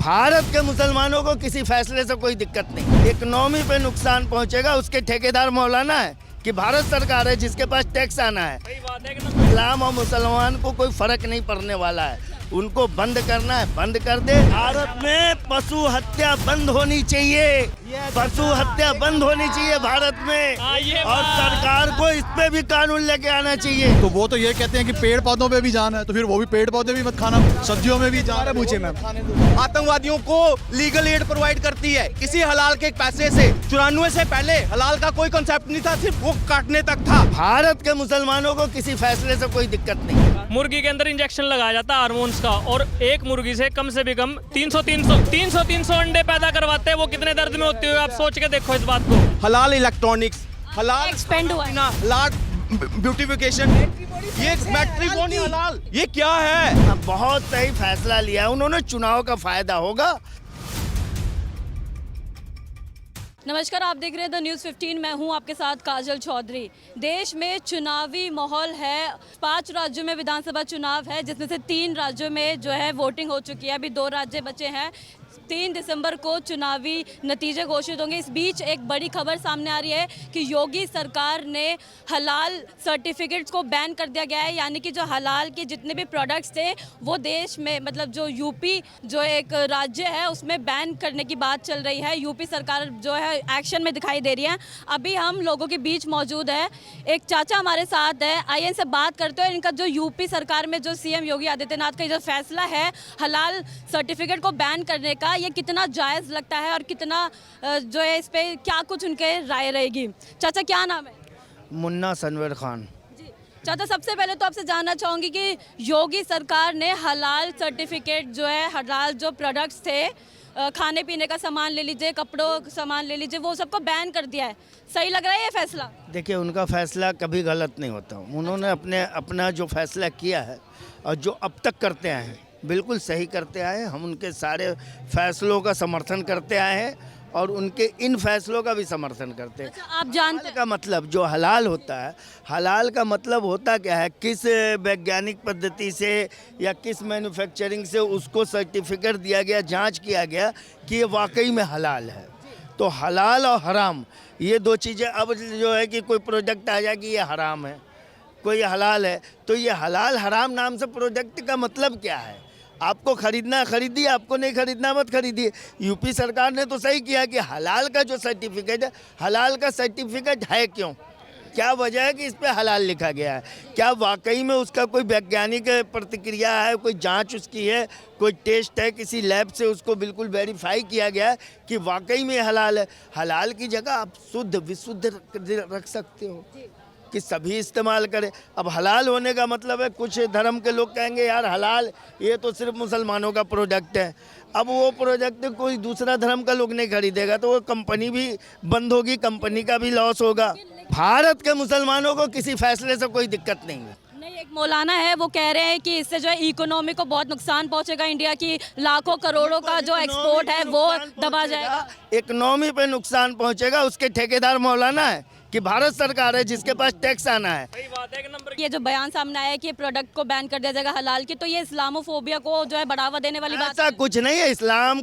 भारत के मुसलमानों को किसी फैसले से कोई दिक्कत नहीं। इकोनॉमी पे नुकसान पहुंचेगा, उसके ठेकेदार मौलाना है कि भारत सरकार है जिसके पास टैक्स आना है। इस्लाम और मुसलमान को कोई फर्क नहीं पड़ने वाला है, उनको बंद करना है, बंद कर दे। भारत में पशु हत्या बंद होनी चाहिए, पशु हत्या बंद होनी चाहिए भारत में, और सरकार को इस पे भी कानून लेके आना चाहिए। तो वो तो ये कहते हैं कि पेड़ पौधों पे भी जान है, तो फिर वो भी पेड़ पौधे भी मत खाना, सब्जियों में भी जान है। पूछे मैम, आतंकवादियों को लीगल एड प्रोवाइड करती है किसी हलाल के पैसे से। 94 से पहले हलाल का कोई कंसेप्ट नहीं था, सिर्फ वो काटने तक था। भारत के मुसलमानों को किसी फैसले से कोई दिक्कत नहीं। मुर्गी के अंदर इंजेक्शन लगाया जाता है हार्मोन्स का, और एक मुर्गी से कम 300 अंडे पैदा करवाते हैं। वो कितने दर्द में होते हुए आप सोच के देखो इस बात को। हलाल इलेक्ट्रॉनिक्स, हलाल एक्सपेंड हुआ है, हलाल ब्यूटिफिकेशन, ये मैट्रिमोनी हलाल, ये क्या है? बहुत सही फैसला लिया है उन्होंने, चुनाव का फायदा होगा। नमस्कार, आप देख रहे हैं द न्यूज़ 15। मैं हूं आपके साथ काजल चौधरी। देश में चुनावी माहौल है, 5 राज्यों में विधानसभा चुनाव है, जिसमें से 3 राज्यों में जो है वोटिंग हो चुकी है। अभी 2 राज्य बचे हैं। 3 दिसंबर को चुनावी नतीजे घोषित होंगे। इस बीच एक बड़ी खबर सामने आ रही है कि योगी सरकार ने हलाल सर्टिफिकेट्स को बैन कर दिया गया है, यानी कि जो हलाल के जितने भी प्रोडक्ट्स थे वो देश में, मतलब जो यूपी जो एक राज्य है उसमें बैन करने की बात चल रही है। यूपी सरकार जो है एक्शन में दिखाई दे रही है। अभी हम लोगों के बीच मौजूद है, एक चाचा हमारे साथ है, आइए इनसे बात करते हैं। इनका जो यूपी सरकार में जो सीएम योगी आदित्यनाथ का जो फैसला है हलाल सर्टिफिकेट को बैन करने का, ये कितना जायज़ लगता है और कितना जो है इस पे क्या कुछ उनके राय रहेगी। चाचा क्या नाम है? मुन्ना सनवर खान। जी चाचा, सबसे पहले तो आपसे जानना चाहूँगी कि योगी सरकार ने हलाल सर्टिफिकेट जो है, हलाल जो प्रोडक्ट्स थे, खाने पीने का सामान ले लीजिए, कपड़ों का सामान ले लीजिए, वो सबको बैन कर दिया है। सही लग रहा है ये फैसला? देखिए, उनका फैसला कभी गलत नहीं होता। उन्होंने अपना जो फैसला किया है और जो अब तक करते आए हैं बिल्कुल सही करते आए हैं। हम उनके सारे फैसलों का समर्थन करते आए हैं और उनके इन फैसलों का भी समर्थन करते हैं। अच्छा, आप जानते का मतलब जो हलाल होता है, हलाल का मतलब होता क्या है, किस वैज्ञानिक पद्धति से या किस मैन्युफैक्चरिंग से उसको सर्टिफिकेट दिया गया, जांच किया गया कि ये वाकई में हलाल है। तो हलाल और हराम ये 2 चीज़ें, अब जो है कि कोई प्रोडक्ट आ जाए कि ये हराम है, कोई हलाल है, तो ये हलाल हराम नाम से प्रोडक्ट का मतलब क्या है? आपको खरीदना खरीदिए, आपको नहीं खरीदना मत खरीदिए। यूपी सरकार ने तो सही किया कि हलाल का जो सर्टिफिकेट है, हलाल का सर्टिफिकेट है क्यों, क्या वजह है कि इस पे हलाल लिखा गया है? क्या वाकई में उसका कोई वैज्ञानिक प्रतिक्रिया है, कोई जांच उसकी है, कोई टेस्ट है, किसी लैब से उसको बिल्कुल वेरीफाई किया गया है कि वाकई में हलाल है? हलाल की जगह आप शुद्ध विशुद्ध रख सकते हो कि सभी इस्तेमाल करें। अब हलाल होने का मतलब है, कुछ धर्म के लोग कहेंगे यार हलाल ये तो सिर्फ मुसलमानों का प्रोडक्ट है। अब वो प्रोडक्ट कोई दूसरा धर्म का लोग नहीं खरीदेगा तो वो कंपनी भी बंद होगी, कंपनी का भी लॉस होगा। भारत के मुसलमानों को किसी फैसले से कोई दिक्कत नहीं है। नहीं, एक मौलाना है वो कह रहे हैं कि इससे जो है इकोनॉमी को बहुत नुकसान पहुंचेगा, इंडिया की लाखों करोड़ों का जो एक्सपोर्ट है वो दबा जाएगा। इकोनॉमी पे नुकसान पहुंचेगा, उसके ठेकेदार मौलाना है कि भारत सरकार है जिसके पास टैक्स आना है। ये जो बयान सामने आया है कि प्रोडक्ट को बैन कर दिया जाएगा हलाल की, तो ये इस्लामोफोबिया को जो है बढ़ावा देने वाली बात ऐसा कुछ नहीं है। इस्लाम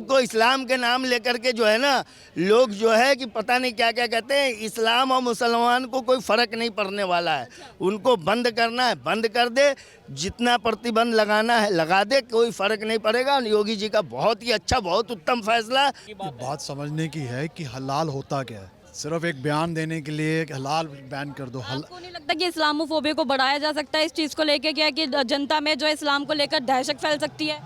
के नाम लेकर के जो है ना, लोग जो है कि पता नहीं क्या क्या कहते हैं। इस्लाम और मुसलमान को कोई फर्क नहीं पड़ने वाला है, उनको बंद करना है, बंद कर दे। जितना प्रतिबंध लगाना है लगा दे, कोई फर्क नहीं पड़ेगा। योगी जी का बहुत ही अच्छा, बहुत उत्तम फैसला। बात समझने की है कि हलाल होता क्या है, सिर्फ एक बयान देने के लिए हलाल बैन कर दो। आपको नहीं लगता कि इस्लामोफोबिया को बढ़ाया जा सकता है इस चीज़ को लेके, क्या कि जनता में जो इस्लाम को लेकर दहशत फैल सकती है?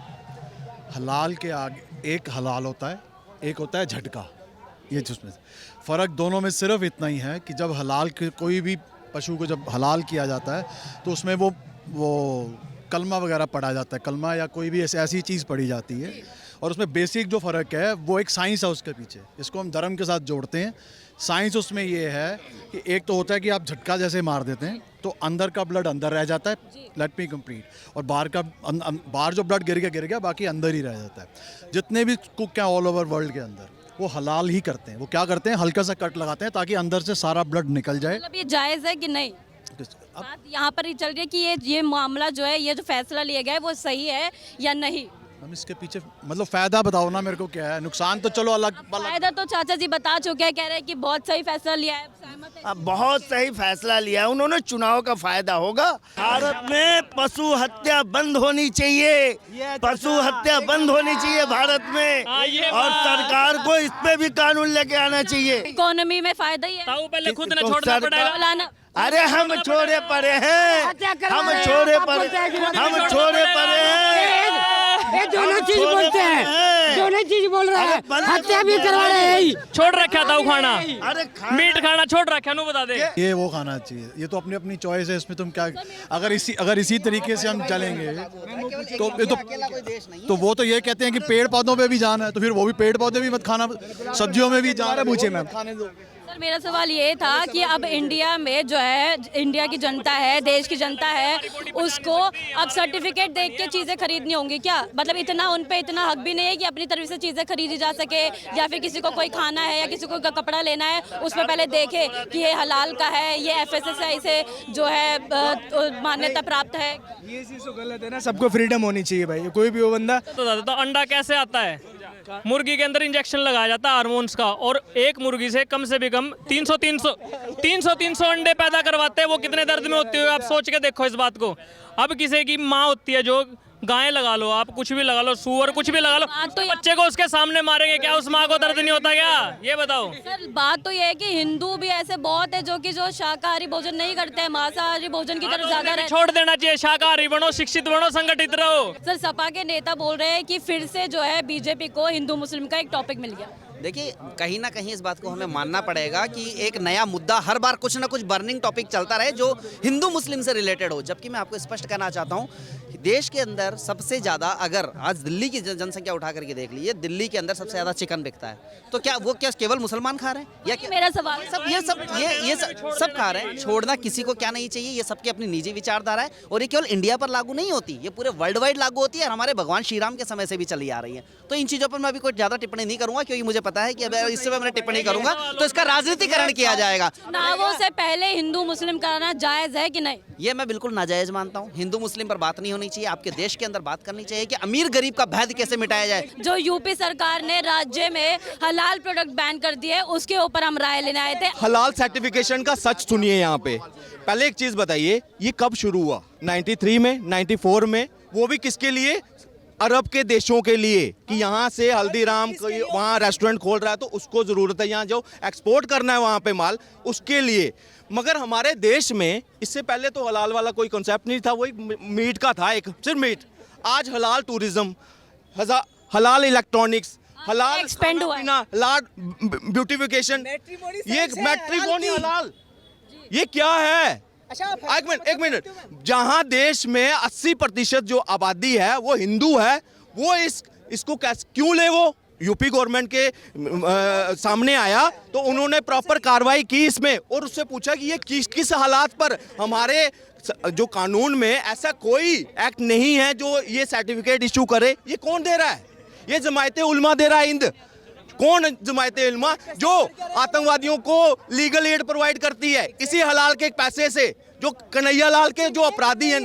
हलाल के आगे एक हलाल होता है, एक होता है झटका। ये जिसमें फ़र्क दोनों में सिर्फ इतना ही है कि जब हलाल के कोई भी पशु को जब हलाल किया जाता है तो उसमें वो कलमा वगैरह पढ़ा जाता है, कलमा या कोई भी ऐसी चीज़ पढ़ी जाती है, और उसमें बेसिक जो फ़र्क है वो एक साइंस है उसके पीछे। इसको हम धर्म के साथ जोड़ते हैं। साइंस उसमें ये है कि एक तो होता है कि आप झटका जैसे मार देते हैं तो अंदर का ब्लड अंदर रह जाता है, लेट मी कंप्लीट, और बाहर जो ब्लड गिर गया बाकी अंदर ही रह जाता है। जितने भी कुक हैं ऑल ओवर वर्ल्ड के अंदर वो हलाल ही करते हैं। वो क्या करते हैं, हल्का सा कट लगाते हैं ताकि अंदर से सारा ब्लड निकल जाए। मतलब ये जायज़ है कि नहीं? बात यहाँ पर ही चल रही है कि ये मामला जो है, ये जो फैसला लिया गया है वो सही है या नहीं? हम इसके पीछे मतलब फ़ायदा बताओ ना मेरे को क्या है, नुकसान तो चलो अलग फायदा तो चाचा जी बता चुके हैं, कह रहे हैं कि बहुत सही फैसला लिया है, सहमत है। अब बहुत सही फैसला लिया है उन्होंने, चुनाव का फायदा होगा। भारत में पशु हत्या बंद होनी चाहिए, पशु हत्या बंद होनी चाहिए भारत में, ये और बात। सरकार को इस पे भी कानून लेके आना चाहिए। इकोनॉमी में फायदा ही है। ताऊ पहले खुद ने तो छोड़ना सरकार- पड़ेगा। मौलाना अरे हम छोड़े पड़े हैं, हम छोड़े पड़े, हम छोड़े पड़े हैं। ये दोनों चीज छोड़े बोलते पड़े हैं, दोनों चीज बोल रहे अरे हैं, बंद हत्या भी करवा रहे हैं यही। छोड़ रखा था वो खाना, अरे मीट खाना छोड़ रखा, नु बता दे। ये वो खाना चाहिए। ये तो अपनी अपनी चॉइस है, इसमें तुम क्या, अगर इसी तरीके से हम चलेंगे तो ये तो वो तो ये कहते हैं कि पेड़ पौधों पे भी जान है, तो फिर वो भी पेड़ पौधे भी मत खाना, सब्जियों में भी जान है, पूछे मैं खाने दो। सर मेरा सवाल ये था कि अब इंडिया में जो है, इंडिया की जनता है, देश की जनता है, उसको अब सर्टिफिकेट देख के चीज़ें खरीदनी होंगी क्या? मतलब इतना उन पे इतना हक भी नहीं है कि अपनी तरफ से चीज़ें खरीदी जा सके, या फिर किसी को कोई खाना है या किसी को कपड़ा लेना है उस पर पहले देखे कि ये हलाल का है, ये FSSAI से जो है मान्यता प्राप्त है। ये चीज़ तो गलत है ना, सबको फ्रीडम होनी चाहिए भाई, कोई भी वो बंदा। तो अंडा कैसे आता है? मुर्गी के अंदर इंजेक्शन लगाया जाता है हार्मोन्स का, और एक मुर्गी से कम भी 300 अंडे पैदा करवाते हैं। वो कितने दर्द में होती है आप सोच के देखो इस बात को। अब किसी की माँ होती है, जो गाय लगा लो, आप कुछ भी लगा लो, सूअर कुछ भी लगा लो, तो बच्चे को उसके सामने मारेंगे, क्या उस माँ को दर्द नहीं होता क्या? ये बताओ। सर बात तो ये है कि हिंदू भी ऐसे बहुत है जो शाकाहारी भोजन नहीं करते हैं, मांसाहारी भोजन की तरफ ज्यादा रहते हैं। छोड़ देना चाहिए, शाकाहारी बनो, शिक्षित बनो, संगठित रहो। सर सपा के नेता बोल रहे हैं कि फिर से जो है बीजेपी को हिंदू मुस्लिम का एक टॉपिक मिल गया। देखिए, कहीं ना कहीं इस बात को हमें मानना पड़ेगा कि एक नया मुद्दा हर बार कुछ ना कुछ बर्निंग टॉपिक चलता रहे जो हिंदू मुस्लिम से रिलेटेड हो। जबकि मैं आपको स्पष्ट करना चाहता हूँ, देश के अंदर सबसे ज़्यादा, अगर आज दिल्ली की जनसंख्या उठा करके देख लीजिए, दिल्ली के अंदर सबसे ज़्यादा चिकन बिकता है, तो क्या वो क्या केवल मुसलमान खा रहे हैं या क्या मेरा सवाल ये सब खा रहे हैं? छोड़ना किसी को क्या नहीं चाहिए, ये सबकी अपनी निजी विचारधारा है, और ये केवल इंडिया पर लागू नहीं होती, ये पूरे वर्ल्ड वाइड लागू होती है, और हमारे भगवान श्री राम के समय से भी चली आ रही है। तो इन चीज़ों पर मैं अभी कोई ज़्यादा टिप्पणी नहीं करूँगा, क्योंकि मुझे पता है कि अगर इससे मैं टिप्पणी करूँगा तो इसका राजनीतिकरण किया जाएगा। चुनावों से पहले हिंदू मुस्लिम कराना जायज़ है कि नहीं? ये मैं बिल्कुल नाजायज मानता हूँ। हिंदू मुस्लिम पर बात नहीं होनी चाहिए, आपके देश के अंदर बात करनी चाहिए कि अमीर गरीब का भेद कैसे मिटाया जाए। जो यूपी सरकार ने राज्य में हलाल प्रोडक्ट बैन कर दिए, उसके ऊपर हम राय लेने आए थे। हलाल सर्टिफिकेशन का सच सुनिए यहाँ पे। पहले एक चीज बताइए, ये कब शुरू हुआ? 93 में, 94 में, वो भी किसके लिए? अरब के देशों के लिए, कि यहाँ से हल्दीराम वहाँ रेस्टोरेंट खोल रहा है तो उसको ज़रूरत है, यहाँ जो एक्सपोर्ट करना है वहाँ पे माल, उसके लिए। मगर हमारे देश में इससे पहले तो हलाल वाला कोई कॉन्सेप्ट नहीं था, वही मीट का था, एक सिर्फ मीट। आज हलाल टूरिज्म, हलाल इलेक्ट्रॉनिक्स, हलाल Expand हुआ है। हलाल ब्यूटिफिकेशन, ये मैट्रिमोनी हलाल, ये क्या है? एक मिनट, जहां देश में 80% जो आबादी है वो हिंदू है, वो इसको क्यों ले? वो यूपी गवर्नमेंट के सामने आया तो उन्होंने प्रॉपर कार्रवाई की इसमें, और उससे पूछा कि ये किस हालात पर, हमारे जो कानून में ऐसा कोई एक्ट नहीं है जो ये सर्टिफिकेट इशू करे। ये कौन दे रहा है? ये जमायत उलमा दे रहा है। हिंद कौन? जमायत उलमा जो आतंकवादियों को लीगल एड प्रोवाइड करती है, इसी हलाल के पैसे से, जो कन्हैया लाल के जो अपराधी हैं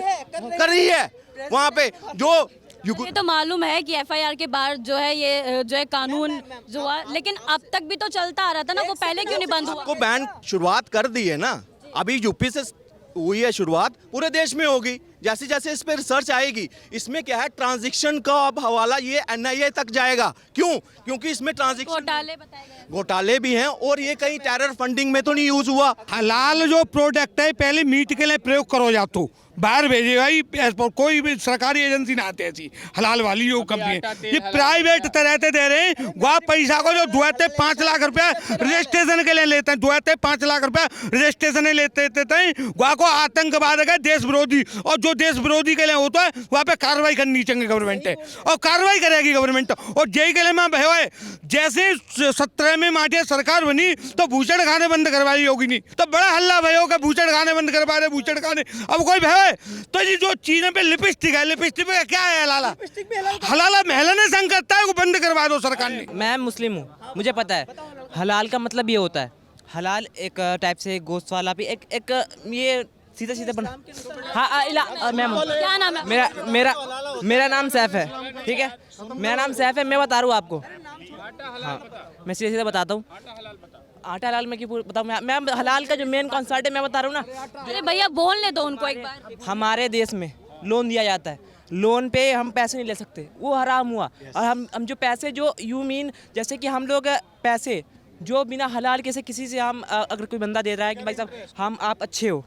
कर रही है वहाँ पे। जो ये तो मालूम है कि FIR के बाद जो है ये जो है कानून जो हुआ, लेकिन अब तक भी तो चलता आ रहा था ना, वो पहले क्यों नहीं बंद हुआ? को बैन शुरुआत कर दी है ना, अभी यूपी से हुई है शुरुआत, पूरे देश में होगी। जैसे जैसे इस पर रिसर्च आएगी, इसमें क्या है, ट्रांजैक्शन का अब हवाला ये NIA तक जाएगा। क्यों? क्योंकि इसमें ट्रांजैक्शन घोटाले बताए गए, घोटाले भी हैं, और ये कहीं टेरर फंडिंग में तो नहीं यूज हुआ। हलाल जो प्रोडक्ट है पहले मीट के लिए प्रयोग करो, या तो बाहर भेजेगा ही, कोई भी सरकारी एजेंसी ना आते ऐसी हलाल वाली जो कंपनी है, ये प्राइवेट तरह दे रहे हैं। वहाँ पैसा को जो दुआते 5 लाख रुपया रजिस्ट्रेशन के लिए लेते हैं, दुआते 5 लाख रुपया रजिस्ट्रेशन लेते हैं। वहाँ को आतंकवाद का देश विरोधी, और जो देश विरोधी के लिए होता है वहाँ पे कार्रवाई करनी चाहिए गवर्नमेंट है, और कार्रवाई करेगी गवर्नमेंट। और जेई के लिए मैं भय, जैसे 17 में माटिया सरकार बनी तो भूषण खाने बंद करवाई होगी, नहीं तो बड़ा हल्ला भय होगा, भूषण खाने बंद करवा रहे, भूषण खाने। अब कोई भय तो ये जो चीजें पे लिपस्टिक है, लिपस्टिक पे क्या है? हलाला हलाला महिला ने संग करता है, वो बंद करवा दो सरकार ने। मैं मुस्लिम हूँ, मुझे पता है हलाल का मतलब ये होता है। हलाल एक टाइप से गोश्त वाला भी एक ये सीधे सीधे बना। हाँ, मैं क्या नाम है? मेरा मेरा नाम सैफ है, ठीक है, मेरा नाम सैफ है। मैं बता रहा हूँ आपको, हाँ मैं सीधे सीधे बताता हूँ। आटा हलाल में क्यों बताऊँ मैं हलाल का जो मेन कॉन्सेप्ट है मैं बता रहा हूँ ना। अरे भैया बोलने दो उनको एक बार। हमारे देश में लोन दिया जाता है, लोन पे हम पैसे नहीं ले सकते, वो हराम हुआ। और हम जो पैसे जो यू मीन जैसे कि हम लोग पैसे जो बिना हलाल के से किसी से हम अगर कोई बंदा दे रहा है कि भाई साहब हम आप अच्छे हो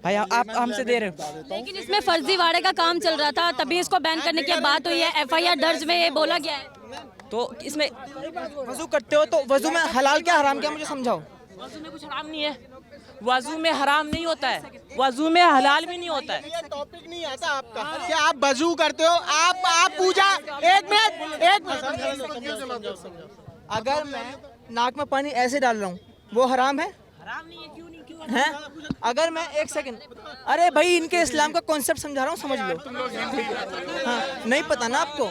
भाई आप हमसे दे रहे हो, लेकिन इसमें फर्जीवाड़े का काम चल रहा था तभी इसको बैन करने की बात हुई है। एफआईआर दर्ज में ये बोला गया है। तो इसमें वजू करते हो तो वजू में हलाल क्या हराम क्या मुझे समझाओ। वजू में कुछ हराम नहीं है। वजू में हराम नहीं होता है, वजू में हलाल भी नहीं होता है। ये टॉपिक नहीं आता आपका क्या आप वजू करते हो आप पूजा एक मिनट अगर मैं नाक में पानी ऐसे डाल रहा हूँ वो हराम है? हराम नहीं है, क्यों नहीं क्यों हैं? अगर मैं एक सेकंड, अरे भाई इनके इस्लाम का कॉन्सेप्ट समझा रहा हूँ, समझ लो। हाँ, नहीं पता ना आपको,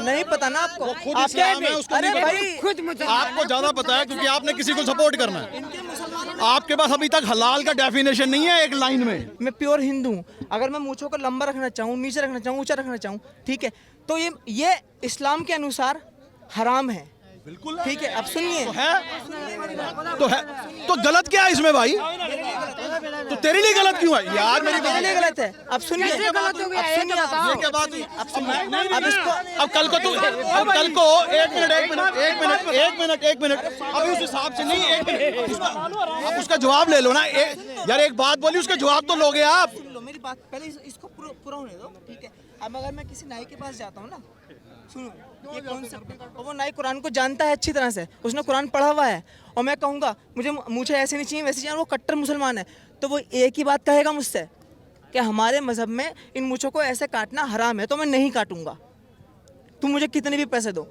नहीं पता ना आपको। आप क्या है उसको? अरे भाई खुद आपको ज्यादा पता है क्योंकि आपने किसी को सपोर्ट करना है। आपके पास अभी तक हलाल का डेफिनेशन नहीं है एक लाइन में। मैं प्योर हिंदू हूँ, अगर मैं मूंछों को लंबा रखना चाहूँ, नीचे रखना चाहूँ, ऊंचा रखना चाहूँ, ठीक है, तो ये इस्लाम के अनुसार हराम है। बिल्कुल ठीक है, अब सुनिए। तो गलत क्या है इसमें भाई? तो तेरे लिए गलत क्यों है यार? मेरे लिए गलत है। अब सुनिए, अब सुनिए, ये क्या बात हुई? अब इसको अब कल को एक मिनट अभी उस हिसाब से नहीं, एक मिनट अब उसका जवाब ले लो ना। यार एक बात बोली, उसका जवाब तो लोगे आप। सुन लो मेरी बात, पहले इसको पूरा होने दो, ठीक है। अब अगर मैं किसी नाई के पास जाता हूँ ना, सुनो ये कॉन्सेप्ट है, और वो नाई कुरान को जानता है अच्छी तरह से, उसने कुरान पढ़ा हुआ है, और मैं कहूँगा मुझे ऐसे नहीं चाहिए वैसे चाहिए, वो कट्टर मुसलमान है, तो वो एक ही बात कहेगा मुझसे कि हमारे मजहब में इन मूँछों को ऐसे काटना हराम है, तो मैं नहीं काटूंगा, तुम मुझे कितने भी पैसे दो।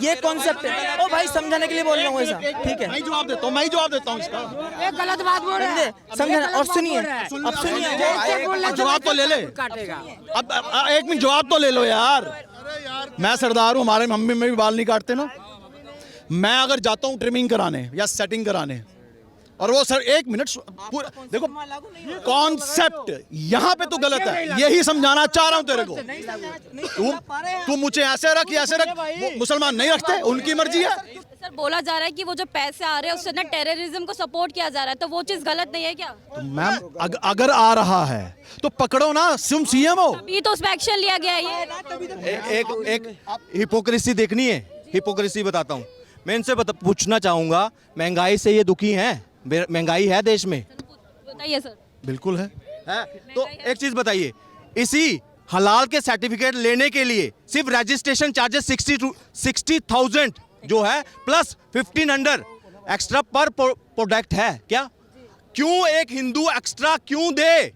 ये कॉन्सेप्ट है। ओ भाई समझाने के लिए बोल रहा हूँ ऐसा, ठीक है। मैं जवाब देता हूँ इसका। एक गलत बात बोल रहे हैं, समझाना। और सुनिए, अब सुनिए, जवाब तो ले ले। अब एक मिनट जवाब तो ले लो यार। मैं सरदार हूँ, हमारे मम्मी में भी बाल नहीं काटते ना। मैं अगर जाता हूँ ट्रिमिंग कराने या सेटिंग कराने, और वो सर एक मिनट देखो, कॉन्सेप्ट यहाँ पे तो गलत है, यही समझाना चाह रहा हूँ तेरे को। तू मुझे ऐसे रख, मुसलमान नहीं रखते, उनकी मर्जी है। सर बोला जा रहा है कि वो जो पैसे आ रहे हैं उससे ना टेररिज्म को सपोर्ट किया जा रहा है, तो वो चीज गलत नहीं है क्या? तो मैम अगर आ रहा है तो पकड़ो ना, तुम सीएम हो। अभी तो उस पर एक्शन लिया गया है। एक हिपोक्रेसी देखनी है, हिपोक्रेसी बताता हूँ मैं इनसे पूछना चाहूंगा, महंगाई से ये दुखी हैं? महंगाई है देश में? बताइए सर। बिल्कुल है। तो एक चीज बताइए, इसी हलाल के सर्टिफिकेट लेने के लिए सिर्फ रजिस्ट्रेशन चार्जेस 60,000 जो है प्लस 1500 एक्स्ट्रा पर प्रोडक्ट है क्या? क्यों एक हिंदू एक्स्ट्रा क्यों दे?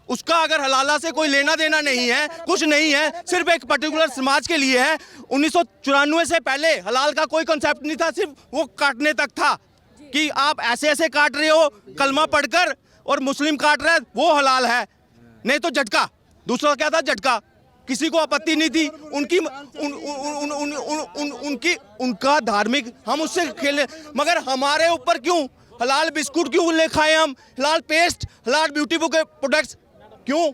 उसका अगर हलाला से कोई लेना देना नहीं है, कुछ नहीं है, सिर्फ एक पर्टिकुलर समाज के लिए है। 1994 से पहले हलाल का कोई कॉन्सेप्ट नहीं था, सिर्फ वो काटने तक था कि आप ऐसे ऐसे काट रहे हो कलमा पढ़कर, और मुस्लिम काट रहे हैं वो हलाल है, नहीं तो झटका। दूसरा क्या था? झटका। किसी को आपत्ति नहीं थी, उनका धार्मिक, हम उससे खेले, मगर हमारे ऊपर क्यों हलाल बिस्कुट क्यों ले खाए हम, हलाल पेस्ट, हलाल ब्यूटी के प्रोडक्ट्स क्यों?